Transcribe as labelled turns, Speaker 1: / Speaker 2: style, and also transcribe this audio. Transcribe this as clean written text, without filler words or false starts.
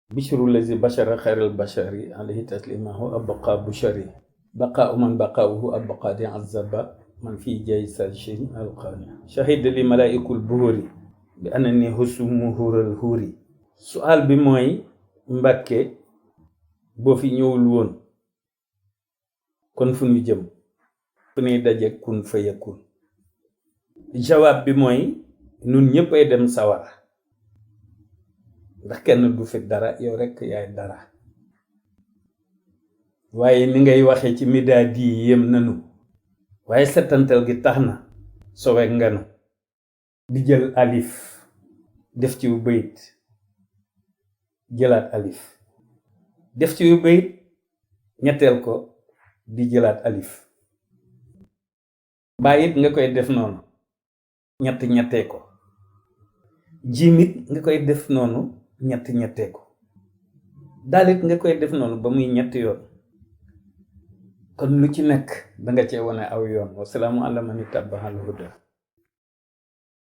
Speaker 1: بشر الذي بشر خير البشر عليه تسليمه أبقى بشري بقاء من بقاؤه أبقى دي عذب من في جيس الشين القاني شهد لي ملائك البهوري بأنني هسم مهور الهوري سؤال بموي مبكي بو في ñewul won kon fu ñu jëm fu ñuy daje kun fa yakun jawab bi mooy nun ñëpp ay dem sawara ndax kenn du fi dara yow rek yaay dara waaye ni ngay waxee ci midaadi yi yem nanu waaye setantal gi tax na sowe nganu di jël alif def ci wu bayit jëlaat alif def ci wu bayit ñetteel ko di jëlaat alif bàyyit nga koy def noonu ñettee ko jimit nga koy def noonu ñettee ko dalit nga koy def noonu ba muy ñetti yoon kon lu ci nekk da nga cee wane aw yoon wasalaamu ala man ittabaal huda